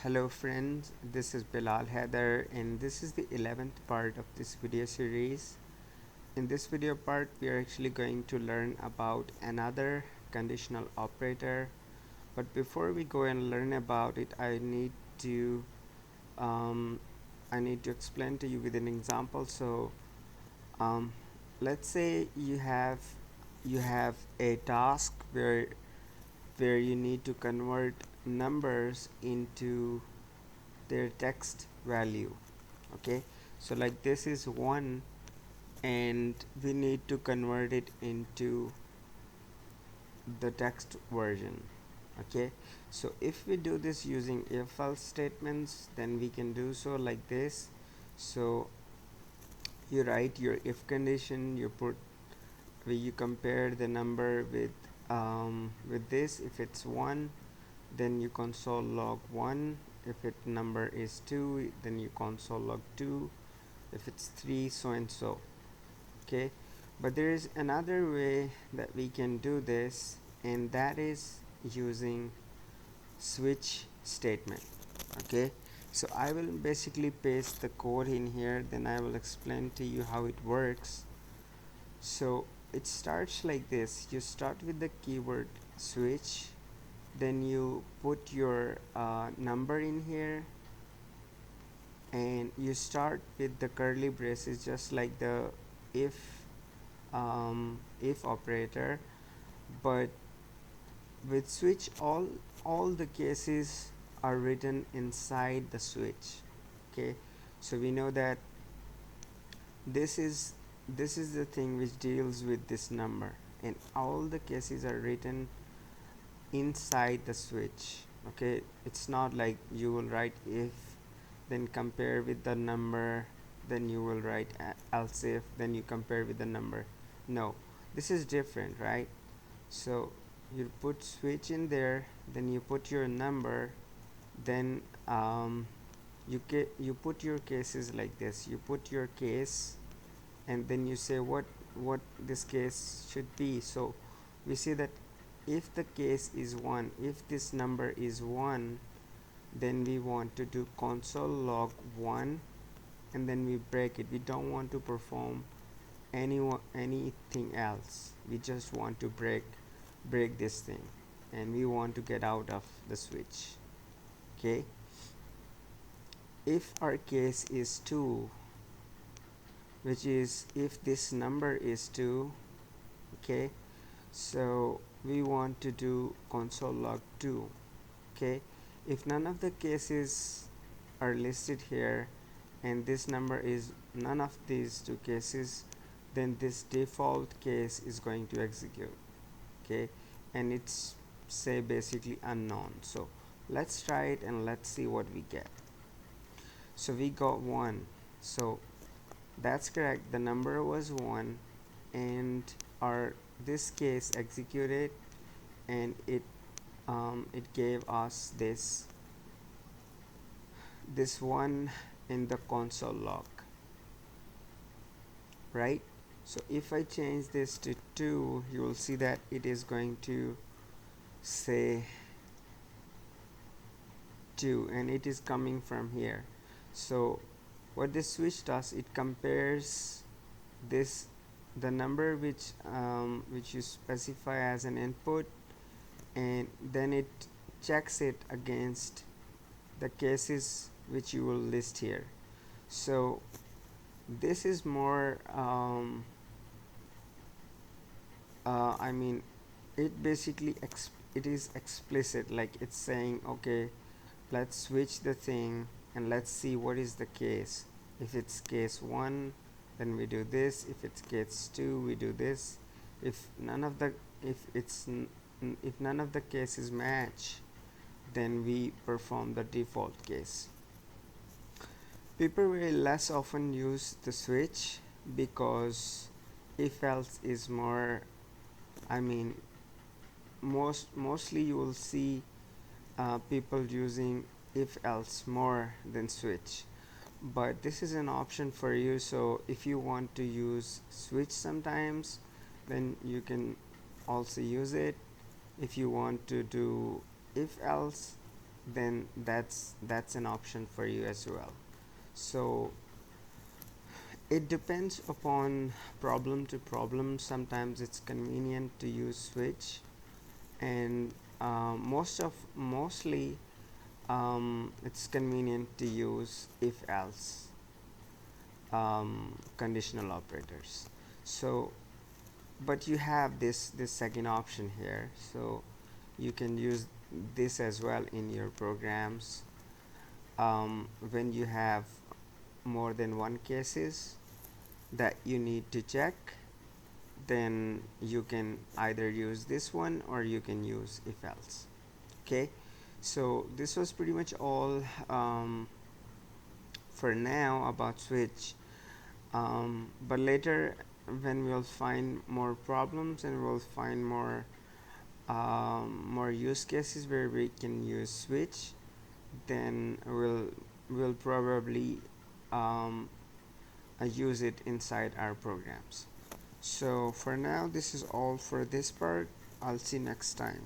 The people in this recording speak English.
Hello friends, this is Bilal Heather and this is the 11th part of this video series. In this video part we are actually going to learn about another conditional operator, but before we go and learn about it to um, I need to explain to you with an example. Um, let's say you have a task where you need to convert numbers into their text value. Okay, so like this is 1 and we need to convert it into the text version. Okay, so if we do this using if else statements, then we can do so like this. So you write your if condition, you put where you compare the number with this. If it's 1, then you console log 1. If it number is 2, then you console log 2. If it's 3, so and so. Okay, but there is another way that we can do this, and that is using switch statement. Okay, so I will basically paste the code in here, then I will explain to you how it works. So it starts like this. You start with the keyword switch, then you put your number in here, and you start with the curly braces just like the if if operator, but with switch all the cases are written inside the switch. Okay, so we know that this is the thing which deals with this number, and all the cases are written inside the switch. Okay, it's not like you will write if, then compare with the number, then you will write else if, then you compare with the number. No, this is different, right? So you put switch in there, then you put your number, then you put your cases like this. You put your case, and then you say what this case should be. So we see that if the case is 1, if this number is 1, then we want to do console log 1, and then we break it. We don't want to perform anything else. We just want to break this thing, and we want to get out of the switch. Okay, if our case is 2, which is if this number is 2, okay, so we want to do console log 2. Okay, if none of the cases are listed here and this number is none of these two cases, then this default case is going to execute. Okay, and it's say basically unknown. So let's try it and let's see what we get. So we got 1, so that's correct, the number was 1, and our this case executed, and it gave us this 1 in the console log, right? So if I change this to 2, you will see that it is going to say 2, and it is coming from here. So what this switch does, it compares this the number which you specify as an input, and then it checks it against the cases which you will list here. So this is more I mean, it basically it is explicit, like it's saying, okay, let's switch the thing and let's see what is the case. If it's case 1, then we do this. If it's case 2, we do this. If none of the if none of the cases match, then we perform the default case. People will less often use the switch because if else is more, I mean, mostly you will see people using if else more than switch, but this is an option for you. So if you want to use switch sometimes, then you can also use it. If you want to do if else, then that's an option for you as well. So it depends upon problem to problem. Sometimes it's convenient to use switch, and mostly it's convenient to use if else conditional operators. So but you have this second option here, so you can use this as well in your programs. When you have more than one cases that you need to check, then you can either use this one or you can use if else. Okay, so this was pretty much all for now about switch. But later, when we'll find more problems and we'll find more use cases where we can use switch, then we'll probably um, use it inside our programs. So for now, this is all for this part. I'll see you next time.